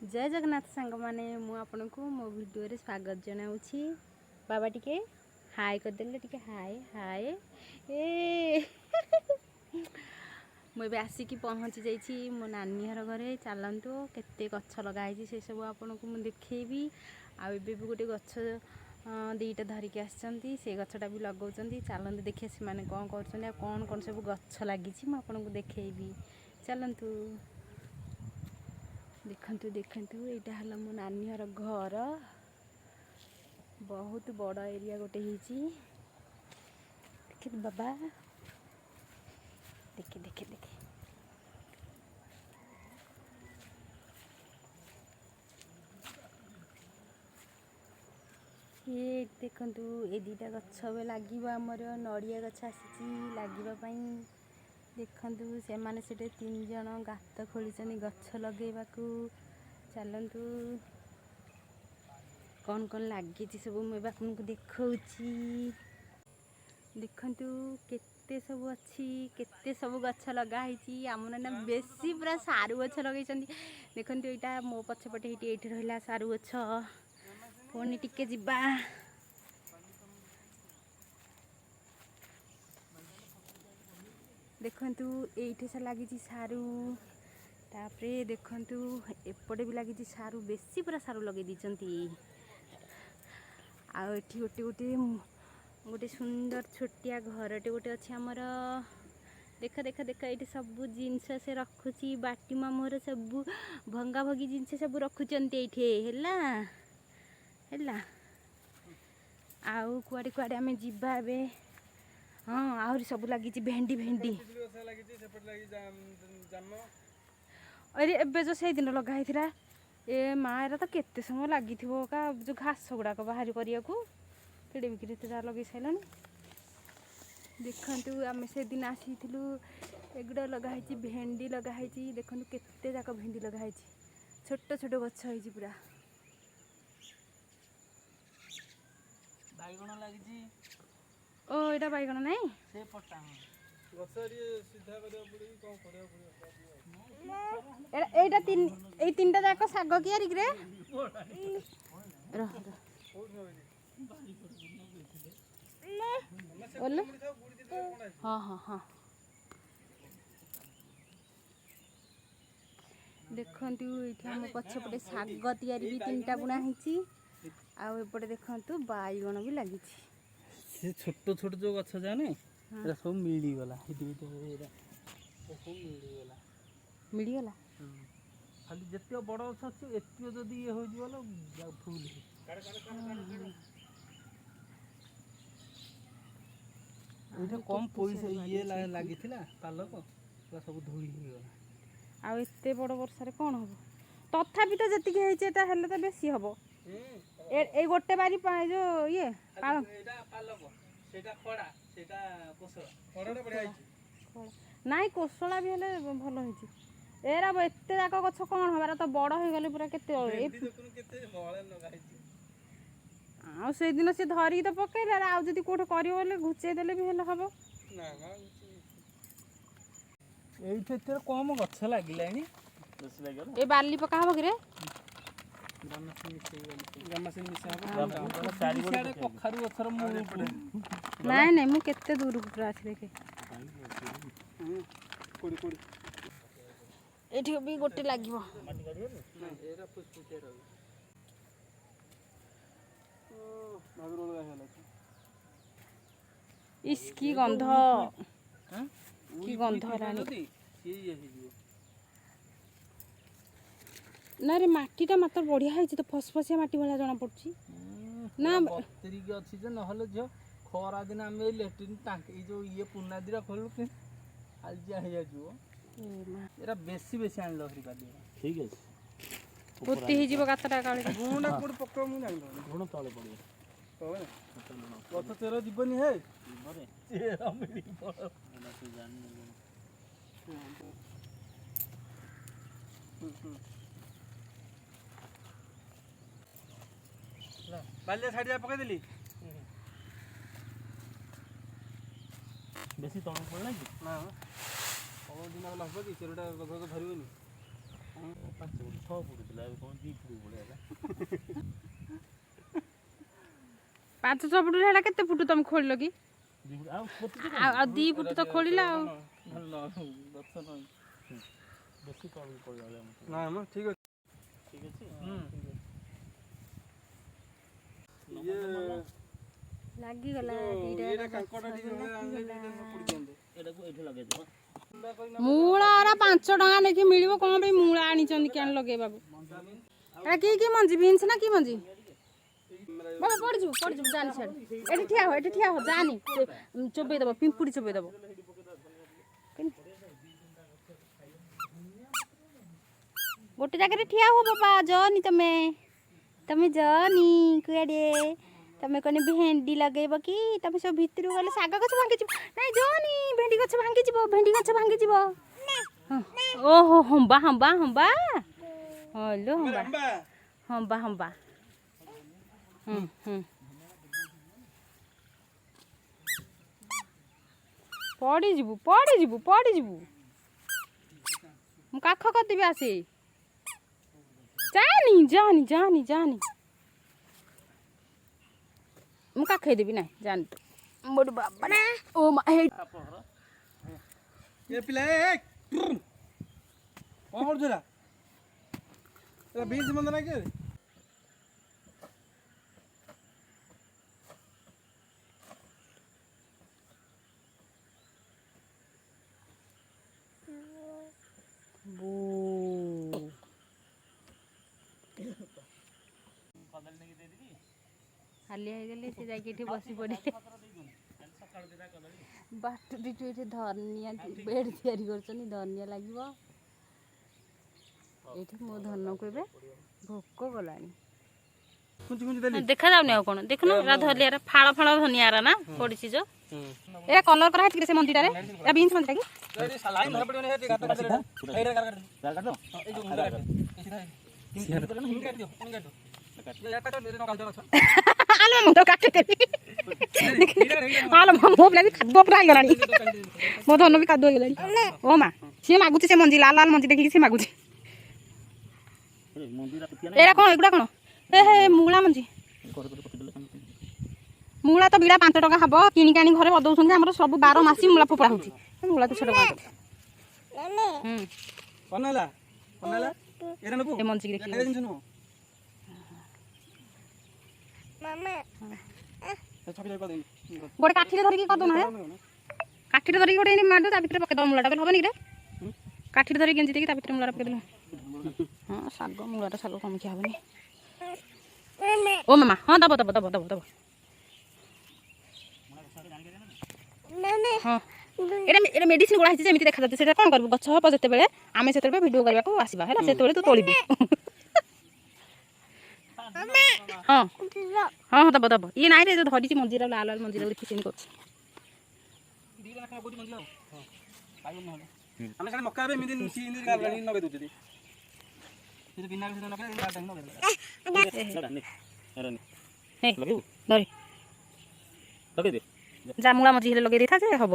जय जगन्नाथ सांग माने मु आपन को मो वीडियो रे स्वागत जनाउछि। बाबा टिके हाय कर देले टिके हाय हाय ए मुझे आसिकी पहुँची जाइछि मो नानी हर घरे। चलतु केते गछ लगाई से सब आपन को मुझे देखी आबे भी गोटे गछ दीटा धरिकी आसछंती से गछटा भी लगाउछंती। चलतु देखिए से माने कौन करछंती आ कौन कौन सब गछ लागिछि म आपन को देखेबी। चलतु देखंतु देखंतु एटा हला मो नानी हर घर। बहुत बड़ एरिया गोटे हिची देखे बाबा देखे देखे देखे ये देखंतु ए दीटा गछ बे लागिबो हमर नड़िया गछ आसीची लागिबा पई। देखंतु से माने सेटे 3 जण गात खोलिचनी गछ लगेबाकू। चलंतु कौन कौन लगी सब मुझे आपको देखौची। देखंतु केते सब अच्छी केते सब गछ लगाई आम ना बेसी पूरा सारू गछ लगे। देखंतु एटा मो पछपटे ये रहा सारू गछ पुणी टिके जिबा। देखंतु एठी से लगी सारू तापरे देखंतु एपटे भी लगी सारू बेसी पूरा सारू लगे दीचंती। आ एठी गोटे गोटे गोटे सुंदर छोटिया घरटे गोटे अच्छे आमर। देख देख देख ये सब जिनस से रखुची बाटी मामूर सब भंगा भंगी जिनस सब रखुचंती एठे हैला हैला। आउ कुआडे कुआडे आमे जिबा बे। हाँ आहुरी सब लगी भेंडी भेंडी। अरे एबे जो से दिन लगा था ए माँ एरा तो केते समय लगी का जो घास गुड़ाक बाहर करिया को केड़े बिक्री लगे सारे। देखंतु आम से दिन आसी एगुड़ा लगाई भेंडी लगाई। देखंतु केते जाक भेंडी लगाई छोट छोट गछ होई पूरा। बाइगण लगी ओ एटा बाइगण नहीं से पट्टा गछ सीधा करिया पड़ी कोन करिया पड़ी। एटा तीन ए तीनटा जाक साग कियारी रे रह ओले हाँ हाँ हाँ। देखंतु एठी हम पछपटे साग तैयारी भी 3टा बुना हिची। आ एपटे देखंतु बाइगण भी लगी से छोट छोट जो गछ जाने एरा सब मिली गला हिटी एरा सब मिली गला मिली गला। खाली जत्ते बड़ गछ अछि एत्ते जदी ये हो जिवलो फूल एटा कम पैसा ये लागिथिला पालक पूरा सब धोई गला। आ एत्ते बड़ वर्षा रे कोन हबो तथापि तो जति के हेचे एटा हेले तो बेसी हबो। ए गोटे बारी जो ये पालक सेटा खड़ा सेटा कोसला खड़ाटा बढ़िया हिची नाई कोसला भी हेले भल हिची। एरा एत्ते जाक गछ कोन हबारा तो बड़ हो गले पूरा केते ए केते मळे लगाइची। आ से दिन से धरी तो पकेला आ जदी कोठ करियो बोले घुचे देले भी हेले हबो ना ना एइथे तेरे कम गछ लागिलानी बेसी लागल। ए बाली पका हबो कि रे गमासिन मिसा हबो चारि गोटे कखारु गछर मूल पड़े। नहीं नहीं मु केते दूर पूरा आछि देखे कोड़ी कोड़ी एठी भी गोटे लागिवो माटी गाड़ी ना एरा फुसफुसिया रह ओ मागरोल गाहला इसकी गंध हां की गंध रानी ये हिजियो ना रे माटीटा मात्र बढ़िया है तो फसफसिया माटी वाला जना पड़ची ना बत्तरी के अछि जे नहले जो खरा दिन आमे लेट्रिन टांक ई जो ये पुन्ना दिरा खोलु के आलजिया हे जो एरा बेसी बेसी आनलो हरि का दिरा ठीक है पुत्ती ही जीव गातटा काले गुणा कोड पक्का मु जानो गुण तळे पड़ियो तो कत तेरा जीवनी है बरे तेरा मिली पड़ ना तू जान ला बालिया साइड जा पके देली बेसी तळ पड़ला कि ना दिन वाला हो कि चेरटा गधो धरिबनी 5 ଫୁଟ 6 ଫୁଟ ଥିଲା ଏବେ କଣ 2 ଫୁଟ ଭଳିଆ ହେଲା 5-6 ଫୁଟ ହେଲା କେତେ ଫୁଟ ତମେ ଖୋଳିଲ କି? 2 ଫୁଟ ଆଉ ପୋତି ଆଉ 2 ଫୁଟ ତ ଖୋଳିଲା ଆଉ ଭଲ ଗଛ ନହିଁ ବେଶୀ ତଳକୁ ପଡ଼ିଗଲା ନା ମ ଠିକ ଅଛି ଠିକ ଅଛି ଇଏ ଲାଗିଗଲା ଏଇଟା କାଙ୍କଡା ଟିକେ ଏଟାକୁ ଏଠି ଲଗେଇ ଦେବ ମୂଳା 5 ଟଙ୍କା ନେଇକି ମିଳିବ କଣ ପାଇଁ ମୂଳା ଆଣିଛନ୍ତି କେଣ ଲଗେଇବାକୁ ଏଟା କି ମଞ୍ଜି ବିନ୍ସ ନା କି ମଞ୍ଜି ବାବା ପଡ଼ିଯିବୁ ଜାନି ଛାଡ଼ ଏଠି ଠିଆ ହୋ ଜାନି ଚୋବେଇ ଦେବ ପିମ୍ପୁଡ଼ି ଚୋବେଇ ଦେବ ଗୋଟେ ଜାଗାରେ ଠିଆ ହୋ ବାବା ଜନି ତମେ ଜନି କୁଆଡ଼େ ତମେ କଣ ଭେଣ୍ଡି ଲଗେଇବ କି ତମେ ସବୁ ଭିତରକୁ ଗଲେ ଶାଗ ଗଛ ଭାଙ୍ଗିଯିବ ନାଇଁ ଜନି ଭେଣ୍ଡି ଗଛ ଭାଙ୍ଗିଯିବ ଓହୋ ହମ୍ବା ହଲୋ ହମ୍ବା ପଡ଼ିଯିବୁ ମୁଁ କାଖ କରିଦେବି ଆସେ ଜାନି ମୁଁ କାଖେଇ ଦେବି ନାଇଁ ଜାନି ତ ମୋଟ ବାବା ଓ ମା ଏ ପିଲା କଣ କରୁଥିଲା ବିନ୍ସ ମନ୍ଦ ନାଇଁ କି ହାଲିଆ ହେଇଗଲେ ସେ ଯାଇକି ଏଠି ବସି ପଡ଼ିଲେ ବାଟ ଦିଠୁ ଏଠି ଧନିଆ ବେଡ଼ ତିଆରି କରୁଛନ୍ତି ଧନିଆ ଲାଗିବ ଏଠି ମୋ ଧନକୁ ଏବେ ଭୋକ ଗଲାଣି ଦେଖାଯାଉନି ଆଉ କଣ ଦେଖୁନ ଏରା ଧନିଆର ଫାଳ ଧନିଆର ନା ପଡ଼ିଛି ଯୋ ଏରା କଲର କରା ହେଇଛି ସେ ମଞ୍ଜିଟାରେ ଏରା ବିନ୍ସ ମଞ୍ଜିଟା କି ମୋ ଧନ ବି କାଦୁଅ ହେଇଗଲାଣି ଓ ମା ସିଏ ମାଗୁଛି ସେ ମଞ୍ଜି ଲାଲ ମଞ୍ଜି ଦେଖିକି ସେ ମାଗୁଛି ଏଇଟା କଣ ଏଗୁଡ଼ା କଣ ମୂଳା ମଞ୍ଜି ମୂଳା ତ ବିଡ଼ା 5 ଟଙ୍କା ହବ କିଣିକି ଆଣି ଘରେ ବଦଉଛନ୍ତି ଆମର ସବୁ 12 ମାସି ମୂଳା ଫୋପଡ଼ା ହଉଛି ମୂଳା ତ ଛୋଟ ମଞ୍ଜି ଗୋଟେ କାଠିରେ ଧରିକି କରିଦଉନ କାଠିରେ ଧରିକି ଗୋଟେ ମାରିଦ ତା ଭିତରେ ପକେଇଦବ ମୂଳାଟା ହବନି କି କାଠିରେ ଧରିକି ଗେଞ୍ଜି ଦେଇକି ତା ଭିତରେ ମୂଳାଟା ପକେଇଦେଲ ହଁ ଶାଗ ମୂଳାଟା ଶାଗ କମିକି ହବନି ଓ ମାମା ହଁ ଦବ ହଁ ଏଇଟା ମେଡିସିନ ଗୁଡ଼ା ହେଇଛି ଯେମିତି ଦେଖାଯାଉଛି ସେଇଟା କ'ଣ କରିବୁ ଗଛ ହବ ଯେତେବେଳେ ଆମେ ସେତେବେଳେ ଭିଡ଼ିଓ କରିବାକୁ ଆସିବା ହେଲା ସେତେବେଳେ ତୁ ତୋଳିବୁ ହଁ ଦବ ଇଏ ନାଇଁ ରେ ଧରିଛି ମଞ୍ଜିର ଲାଲ ମଞ୍ଜିର ଦେଖିଛି କରୁଛି ଯା ମୂଳା ମଞ୍ଜି ହେଲେ ଲଗେଇ ଦେଇଥା ଯେ ହବ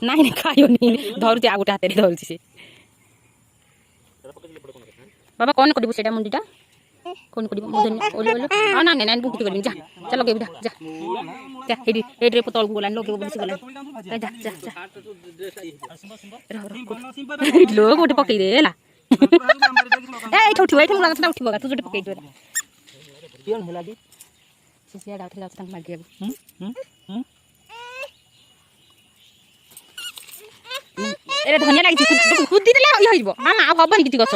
ନାଇଁ ଖାଇବନି ଧରୁଛି ଆଉ ଗୋଟେ ହାତରେ ଧରୁଛି ସେ ବାବା କ'ଣ କରିବୁ ସେଇଟା ମଞ୍ଜିଟା କ'ଣ କରିବ ନାଇଁ ବୁକିଟି କରିବି ଯା ଲଗେଇବି ଯା ଏଇଠି ତଳକୁ ଗଲାଣି ଲଗେଇବ ବସି ଗଲାଣି ଲୋ ଗୋଟେ ପକେଇଦେ ହେଲା ଏଇଠି ଉଠିବ ଏଇଠି ମୂଳା ଗଛଟା ଉଠିବ ତୁ ଯୋଉଠି ପକେଇଛୁ ସେ ସିଆଡ଼େ ଉଠିଲା ଅଛି ତାଙ୍କୁ ମାଗିବାକୁ ଏରେ ଧନିଆ ଲାଗିଛି କୁଦି ଦେଲେ ଇଏ ହେଇଯିବ ମାମା ଆଉ ହବନି କିଛି ଗଛ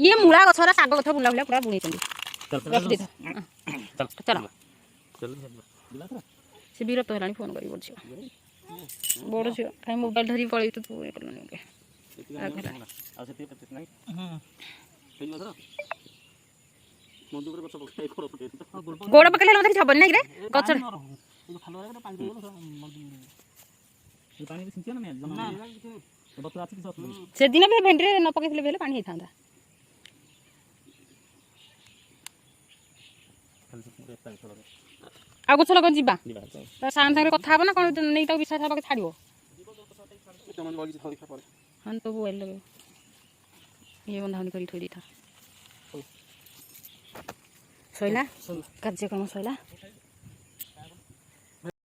ଇଏ ମୂଳା ଗଛର ଶାଗ ଗଛ ବୁଲା ପୁରା ବୁଣେଇଛନ୍ତି ସେ ବିରକ୍ତ ହେଲାଣି ଫୋନ୍ କରି ଝିଅ ବଡ଼ ଝିଅ କାହିଁ ମୋବାଇଲ ଧରିକି ପଳେଇଛୁ ତୁ ଇଏ କଲୁନି ଗୋଡ଼ ପକେଇଲେ ମତେ କିଛି ହବନି ନାଇଁ ରେ ଗଛ ସେଦିନ ବି ଭେଣ୍ଡିରେ ନ ପକେଇଥିଲେ ବି ହେଲେ ପାଣି ହେଇଥାନ୍ତା ଆଉ ଗଛ ଲଗା ଯିବା ତା ସାଙ୍ଗରେ କଥା ହବ ନା କ'ଣ ନେଇ ତାକୁ ବିଶ୍ୱାସ ହେବାକୁ ଛାଡ଼ିବ ହଁ ତ ବୋଇଲ ଲଗେଇବ ये बंधाबंधी कर थोड़ी था सैला कार्यक्रम सैला